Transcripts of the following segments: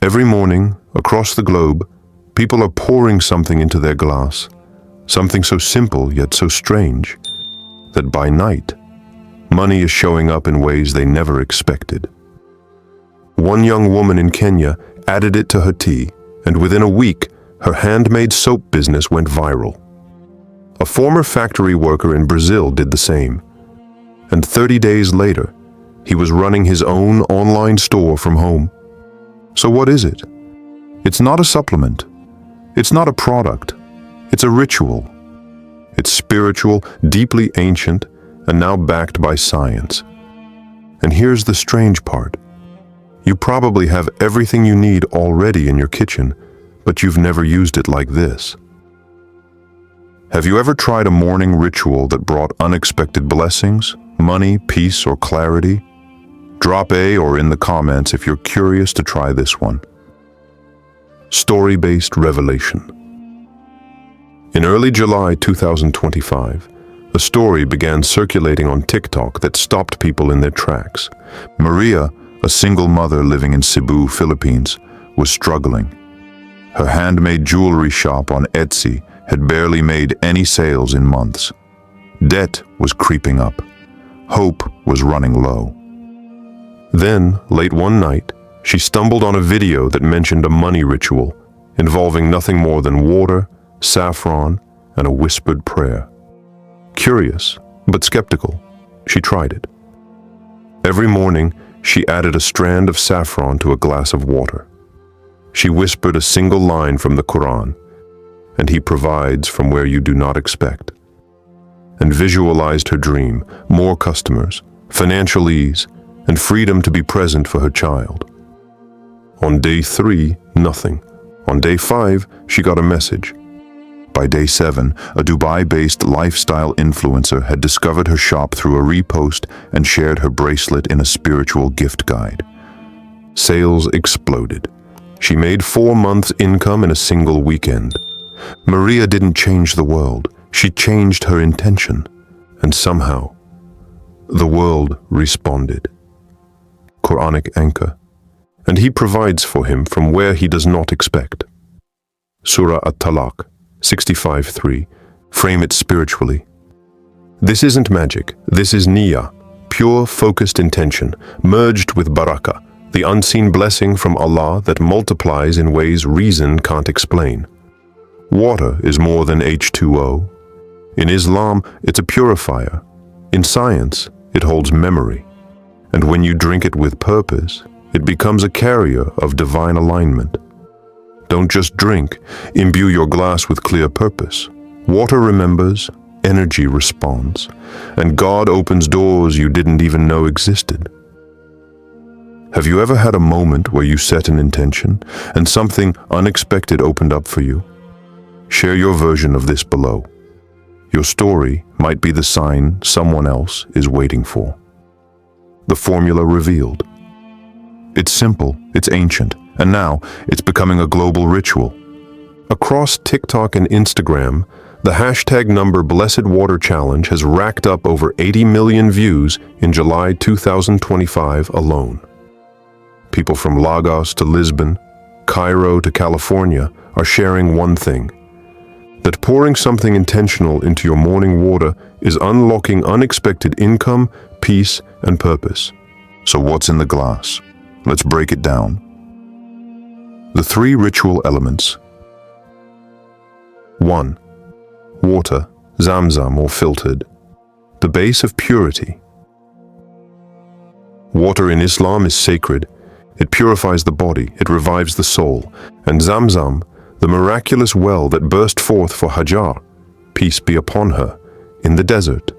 Every morning, across the globe, people are pouring something into their glass, something so simple yet so strange, that by night, money is showing up in ways they never expected. One young woman in Kenya added it to her tea, and within a week, her handmade soap business went viral. A former factory worker in Brazil did the same, and 30 days later, he was running his own online store from home. So what is it? It's not a supplement. It's not a product. It's a ritual. It's spiritual, deeply ancient, and now backed by science. And here's the strange part. You probably have everything you need already in your kitchen, but you've never used it like this. Have you ever tried a morning ritual that brought unexpected blessings, money, peace, or clarity? Drop A or in the comments if you're curious to try this one. Story-based revelation. In early July 2025, a story began circulating on TikTok that stopped people in their tracks. Maria, a single mother living in Cebu, Philippines, was struggling. Her handmade jewelry shop on Etsy had barely made any sales in months. Debt was creeping up. Hope was running low. Then, late one night, she stumbled on a video that mentioned a money ritual involving nothing more than water, saffron, and a whispered prayer. Curious, but skeptical, she tried it. Every morning, she added a strand of saffron to a glass of water. She whispered a single line from the Quran, and He provides from where you do not expect, and visualized her dream, more customers, financial ease, and freedom to be present for her child. On day 3, nothing. On day 5, she got a message. By day 7, a Dubai-based lifestyle influencer had discovered her shop through a repost and shared her bracelet in a spiritual gift guide. Sales exploded. She made 4 months' income in a single weekend. Maria didn't change the world. She changed her intention. And somehow, the world responded. Quranic anchor. And He provides for him from where he does not expect. Surah At-Talaq 65:3. Frame it spiritually. This isn't magic. This is niyyah, pure, focused intention, merged with barakah, the unseen blessing from Allah that multiplies in ways reason can't explain. Water is more than H2O. In Islam, it's a purifier. In science, it holds memory. And when you drink it with purpose, it becomes a carrier of divine alignment. Don't just drink, imbue your glass with clear purpose. Water remembers, energy responds, and God opens doors you didn't even know existed. Have you ever had a moment where you set an intention and something unexpected opened up for you? Share your version of this below. Your story might be the sign someone else is waiting for. The formula revealed. It's simple, it's ancient, and now it's becoming a global ritual. Across TikTok and Instagram, the hashtag Blessed Water Challenge has racked up over 80 million views in July 2025 alone. People from Lagos to Lisbon, Cairo to California are sharing one thing: that pouring something intentional into your morning water is unlocking unexpected income, peace, and purpose. So what's in the glass? Let's break it down. The 3 ritual elements. 1. Water, Zamzam or filtered, the base of purity. Water in Islam is sacred. It purifies the body, it revives the soul, and Zamzam, the miraculous well that burst forth for Hajar, peace be upon her, in the desert,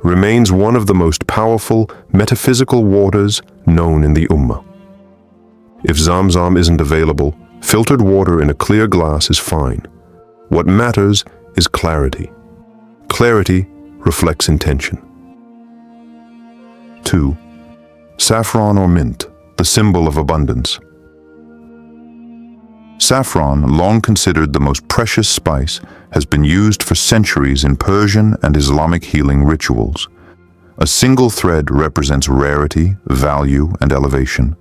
remains one of the most powerful metaphysical waters known in the Ummah. If Zamzam isn't available, filtered water in a clear glass is fine. What matters is clarity. Clarity reflects intention. 2. Saffron or mint, the symbol of abundance. Saffron, long considered the most precious spice, has been used for centuries in Persian and Islamic healing rituals. A single thread represents rarity, value, and elevation.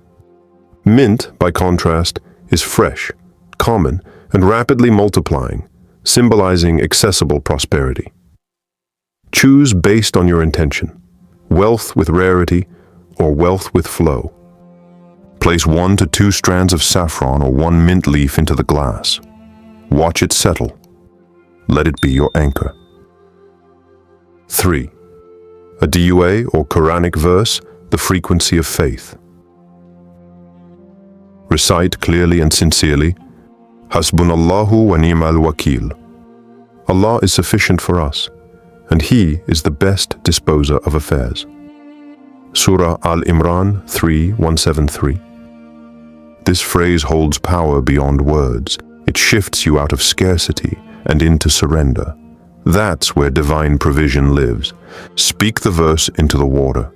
Mint, by contrast, is fresh, common, and rapidly multiplying, symbolizing accessible prosperity. Choose based on your intention, wealth with rarity or wealth with flow. Place 1 to 2 strands of saffron or 1 mint leaf into the glass. Watch it settle. Let it be your anchor. 3. A DUA or Quranic verse, the frequency of faith. Recite clearly and sincerely, Hasbunallahu wa ni'mal wakil. Allah is sufficient for us, and He is the best disposer of affairs. Surah Al-Imran 3:173. This phrase holds power beyond words. It shifts you out of scarcity and into surrender. That's where divine provision lives. Speak the verse into the water.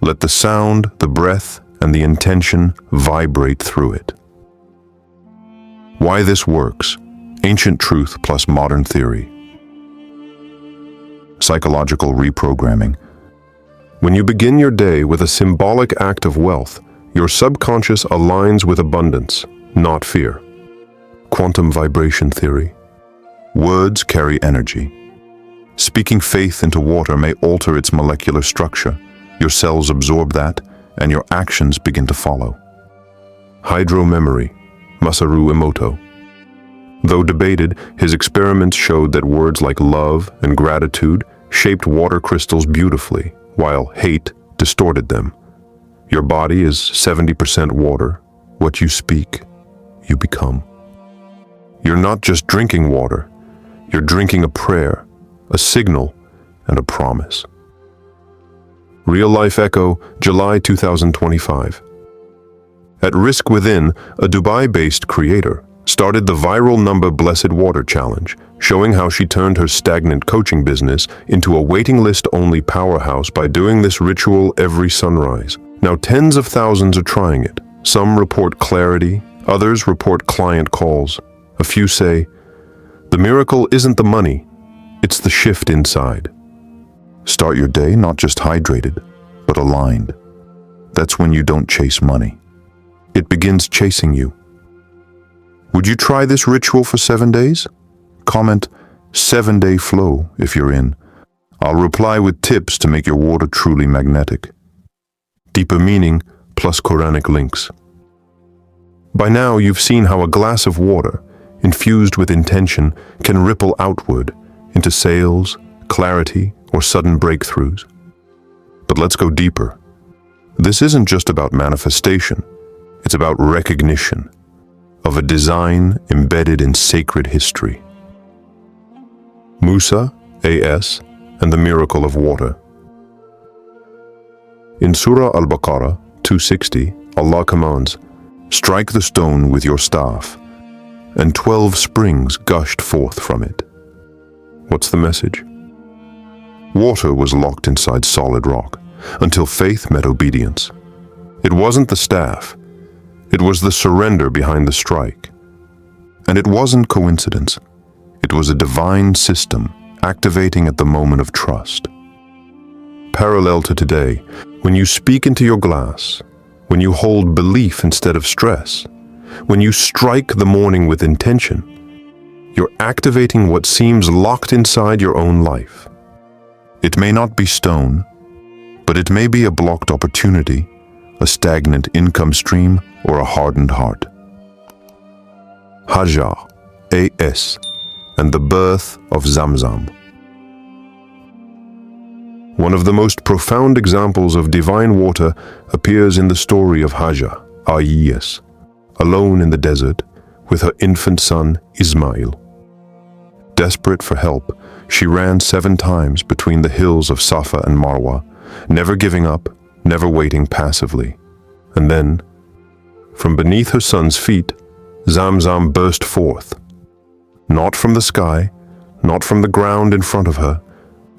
Let the sound, the breath, and the intention vibrate through it. Why this works? Ancient truth plus modern theory. Psychological reprogramming. When you begin your day with a symbolic act of wealth, your subconscious aligns with abundance, not fear. Quantum vibration theory. Words carry energy. Speaking faith into water may alter its molecular structure. Your cells absorb that, and your actions begin to follow. Hydromemory, Masaru Emoto. Though debated, his experiments showed that words like love and gratitude shaped water crystals beautifully, while hate distorted them. Your body is 70% water. What you speak, you become. You're not just drinking water, you're drinking a prayer, a signal, and a promise. Real Life Echo, July 2025. At Rizq Within, a Dubai-based creator started the viral Number Blessed Water Challenge, showing how she turned her stagnant coaching business into a waiting list-only powerhouse by doing this ritual every sunrise. Now tens of thousands are trying it. Some report clarity, others report client calls. A few say, the miracle isn't the money, it's the shift inside. Start your day not just hydrated, but aligned. That's when you don't chase money. It begins chasing you. Would you try this ritual for 7 days? Comment 7-day flow if you're in. I'll reply with tips to make your water truly magnetic. Deeper meaning plus Quranic links. By now you've seen how a glass of water, infused with intention, can ripple outward into sales, clarity, or sudden breakthroughs. But let's go deeper. This isn't just about manifestation. It's about recognition of a design embedded in sacred history. Musa, A.S., and the miracle of water. In Surah Al-Baqarah 260, Allah commands, strike the stone with your staff, and 12 springs gushed forth from it. What's the message? Water was locked inside solid rock until faith met obedience. It wasn't the staff. It was the surrender behind the strike. And it wasn't coincidence. It was a divine system activating at the moment of trust. Parallel to today, when you speak into your glass, when you hold belief instead of stress, when you strike the morning with intention, you're activating what seems locked inside your own life. It may not be stone, but it may be a blocked opportunity, a stagnant income stream, or a hardened heart. Hajar, A.S., and the birth of Zamzam. One of the most profound examples of divine water appears in the story of Hajar, A.S., alone in the desert with her infant son Ismail. Desperate for help, she ran 7 times between the hills of Safa and Marwa, never giving up, never waiting passively. And then, from beneath her son's feet, Zamzam burst forth. Not from the sky, not from the ground in front of her,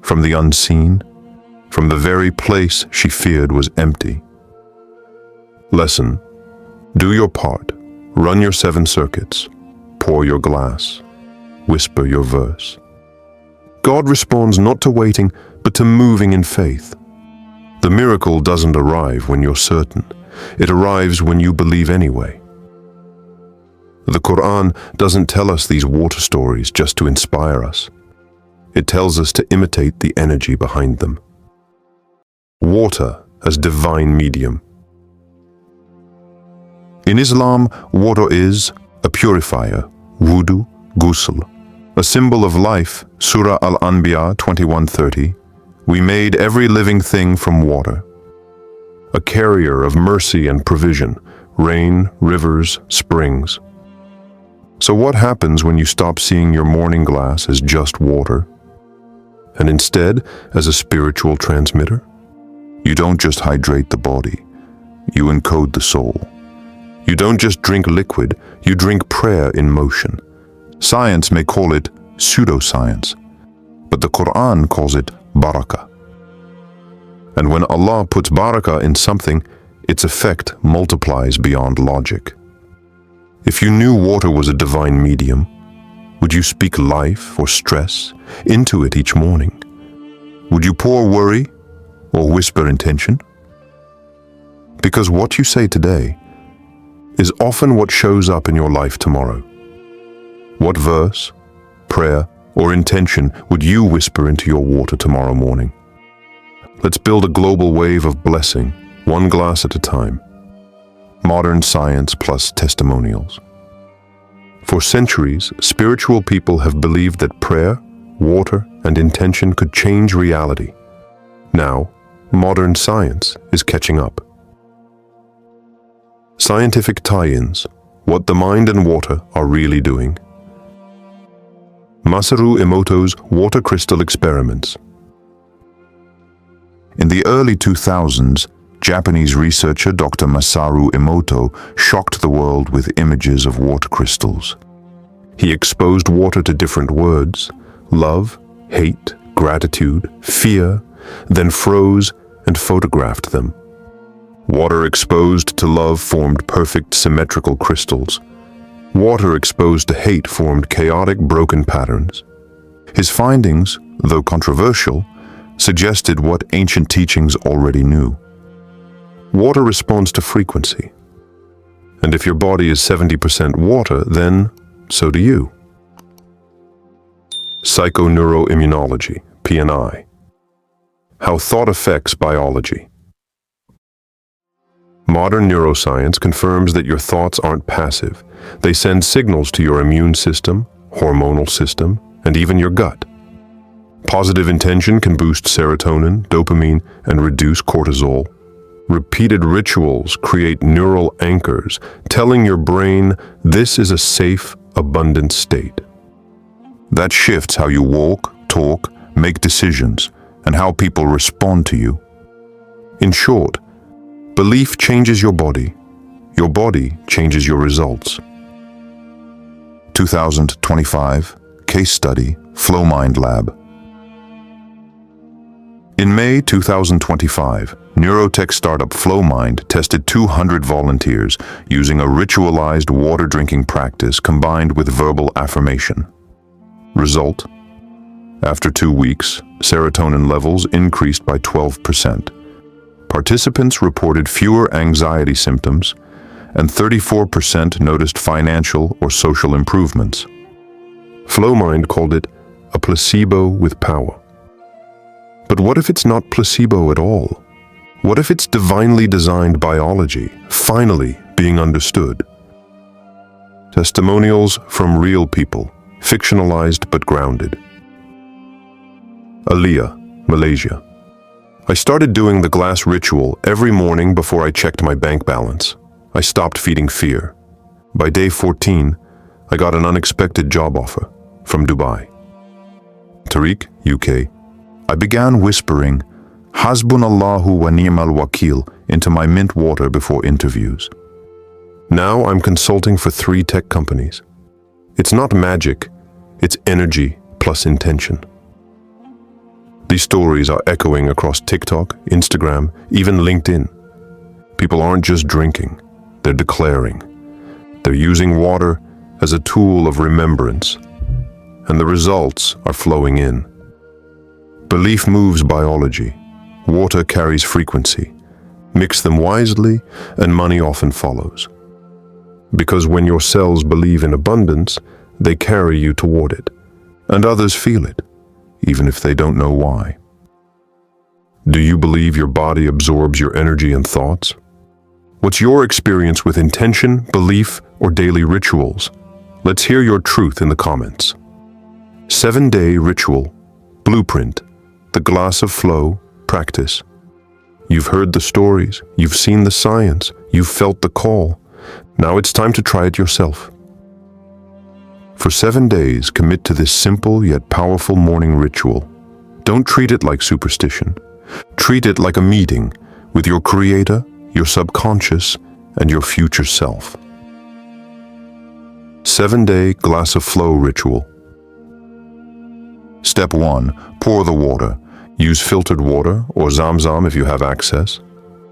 from the unseen, from the very place she feared was empty. Lesson: do your part, run your 7 circuits, pour your glass, whisper your verse. God responds not to waiting, but to moving in faith. The miracle doesn't arrive when you're certain. It arrives when you believe anyway. The Quran doesn't tell us these water stories just to inspire us. It tells us to imitate the energy behind them. Water as divine medium. In Islam, water is a purifier, wudu, ghusl, a symbol of life, Surah Al-Anbiya 21:30. We made every living thing from water. A carrier of mercy and provision, rain, rivers, springs. So what happens when you stop seeing your morning glass as just water, and instead as a spiritual transmitter? You don't just hydrate the body, you encode the soul. You don't just drink liquid, you drink prayer in motion. Science may call it pseudoscience, but the Quran calls it barakah. And when Allah puts barakah in something, its effect multiplies beyond logic. If you knew water was a divine medium, would you speak life or stress into it each morning? Would you pour worry or whisper intention? Because what you say today is often what shows up in your life tomorrow. What verse, prayer, or intention would you whisper into your water tomorrow morning? Let's build a global wave of blessing, one glass at a time. Modern science plus testimonials. For centuries, spiritual people have believed that prayer, water, and intention could change reality. Now, modern science is catching up. Scientific tie-ins, what the mind and water are really doing. Masaru Emoto's water crystal experiments. In the early 2000s, Japanese researcher Dr. Masaru Emoto shocked the world with images of water crystals. He exposed water to different words, love, hate, gratitude, fear, then froze and photographed them. Water exposed to love formed perfect symmetrical crystals. Water exposed to hate formed chaotic, broken patterns. His findings, though controversial, suggested what ancient teachings already knew. Water responds to frequency. And if your body is 70% water, then so do you. Psychoneuroimmunology, PNI. How thought affects biology. Modern neuroscience confirms that your thoughts aren't passive. They send signals to your immune system, hormonal system, and even your gut. Positive intention can boost serotonin, dopamine, and reduce cortisol. Repeated rituals create neural anchors, telling your brain this is a safe, abundant state. That shifts how you walk, talk, make decisions, and how people respond to you. In short, belief changes your body changes your results. 2025 Case Study, FlowMind Lab. In May 2025, neurotech startup FlowMind tested 200 volunteers using a ritualized water drinking practice combined with verbal affirmation. Result? After 2 weeks, serotonin levels increased by 12%. Participants reported fewer anxiety symptoms, and 34% noticed financial or social improvements. FlowMind called it a placebo with power. But what if it's not placebo at all? What if it's divinely designed biology, finally being understood? Testimonials from real people, fictionalized but grounded. Aliyah, Malaysia. I started doing the glass ritual every morning before I checked my bank balance. I stopped feeding fear. By day 14, I got an unexpected job offer from Dubai. Tariq, UK. I began whispering, Hasbunallahu wa ni'mal wakil, into my mint water before interviews. Now I'm consulting for 3 tech companies. It's not magic, it's energy plus intention. These stories are echoing across TikTok, Instagram, even LinkedIn. People aren't just drinking, they're declaring. They're using water as a tool of remembrance, and the results are flowing in. Belief moves biology. Water carries frequency. Mix them wisely, and money often follows. Because when your cells believe in abundance, they carry you toward it, and others feel it, even if they don't know why. Do you believe your body absorbs your energy and thoughts? What's your experience with intention, belief, or daily rituals? Let's hear your truth in the comments. 7-day ritual, blueprint, the glass of flow, practice. You've heard the stories, you've seen the science, you've felt the call. Now it's time to try it yourself. For 7 days, commit to this simple yet powerful morning ritual. Don't treat it like superstition. Treat it like a meeting with your creator, your subconscious, and your future self. 7-day glass of flow ritual. Step 1. Pour the water. Use filtered water or Zamzam if you have access.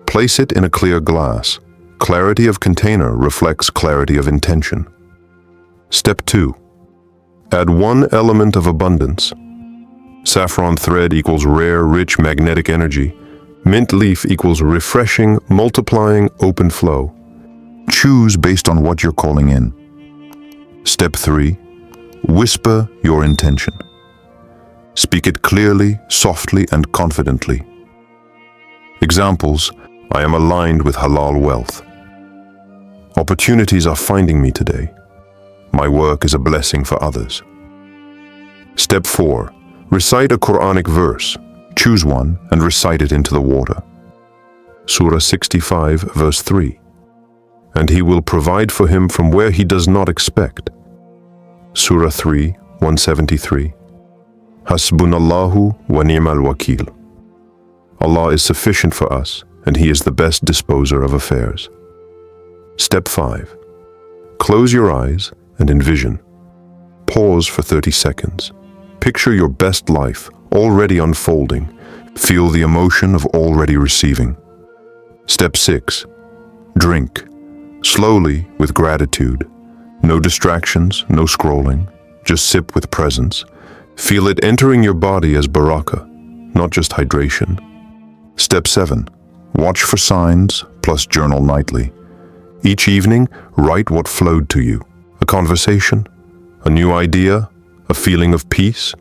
Place it in a clear glass. Clarity of container reflects clarity of intention. Step 2. Add 1 element of abundance. Saffron thread equals rare, rich, magnetic energy. Mint leaf equals refreshing, multiplying, open flow. Choose based on what you're calling in. Step 3. Whisper your intention. Speak it clearly, softly, and confidently. Examples: I am aligned with halal wealth. Opportunities are finding me today. My work is a blessing for others. Step 4. Recite a Quranic verse. Choose one and recite it into the water. Surah 65, verse 3. And he will provide for him from where he does not expect. Surah 3, 173. Hasbunallahu wa ni'mal wakil. Allah is sufficient for us, and He is the best disposer of affairs. Step 5. Close your eyes and envision. Pause for 30 seconds. Picture your best life already unfolding. Feel the emotion of already receiving. Step 6. Drink. Slowly, with gratitude. No distractions, no scrolling. Just sip with presence. Feel it entering your body as barakah, not just hydration. Step 7. Watch for signs, plus journal nightly. Each evening, write what flowed to you. A conversation, a new idea, a feeling of peace.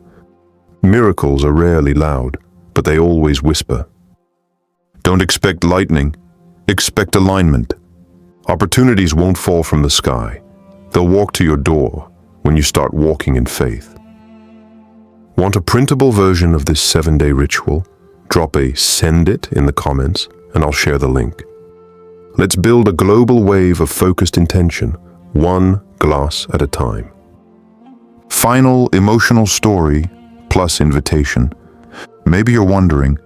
Miracles are rarely loud, but they always whisper. Don't expect lightning, expect alignment. Opportunities won't fall from the sky. They'll walk to your door when you start walking in faith. Want a printable version of this 7-day ritual? Drop a "send it" in the comments and I'll share the link. Let's build a global wave of focused intention, one glass at a time. Final emotional story plus invitation. Maybe you're wondering,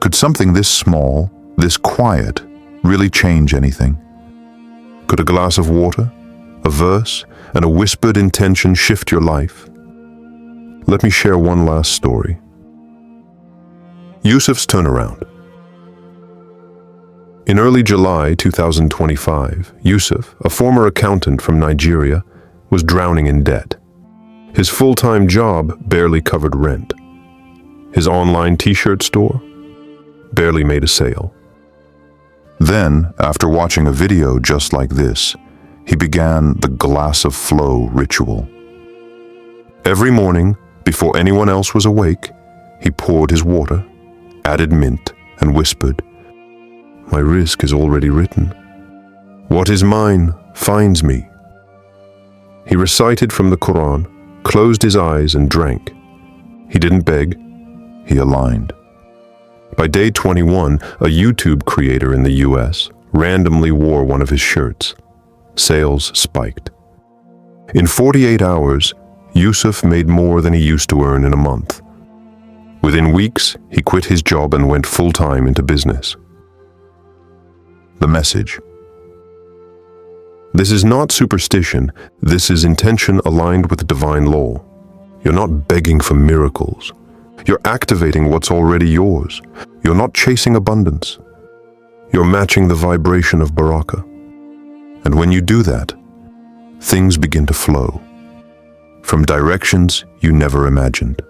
could something this small, this quiet, really change anything? Could a glass of water, a verse, and a whispered intention shift your life? Let me share one last story. Yusuf's turnaround. In early July 2025, Yusuf, a former accountant from Nigeria, was drowning in debt. His full-time job barely covered rent. His online t-shirt store barely made a sale. Then, after watching a video just like this, he began the glass of flow ritual. Every morning, before anyone else was awake, he poured his water, added mint, and whispered, "My rizq is already written. What is mine finds me." He recited from the Quran, closed his eyes, and drank. He didn't beg, he aligned. By day 21, a YouTube creator in the US randomly wore one of his shirts. Sales spiked. In 48 hours, Yusuf made more than he used to earn in a month. Within weeks, he quit his job and went full-time into business. The message. This is not superstition, this is intention aligned with divine law. You're not begging for miracles. You're activating what's already yours. You're not chasing abundance. You're matching the vibration of barakah. And when you do that, things begin to flow from directions you never imagined.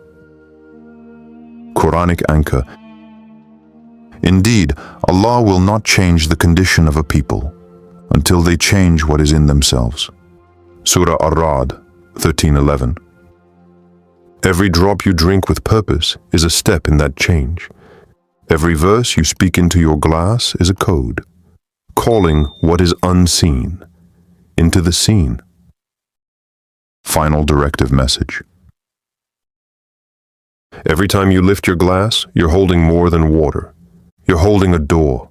Quranic anchor. Indeed, Allah will not change the condition of a people. until they change what is in themselves. Surah Ar-Ra'd 13:11. Every drop you drink with purpose is a step in that change. Every verse you speak into your glass is a code, calling what is unseen into the seen. Final directive message. Every time you lift your glass, you're holding more than water. You're holding a door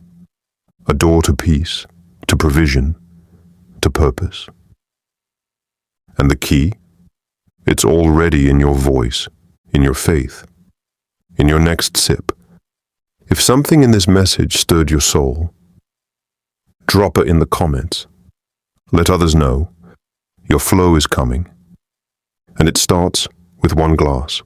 to peace, to provision, to purpose. And the key? It's already in your voice, in your faith, in your next sip. If something in this message stirred your soul, drop it in the comments. Let others know your flow is coming, and it starts with one glass.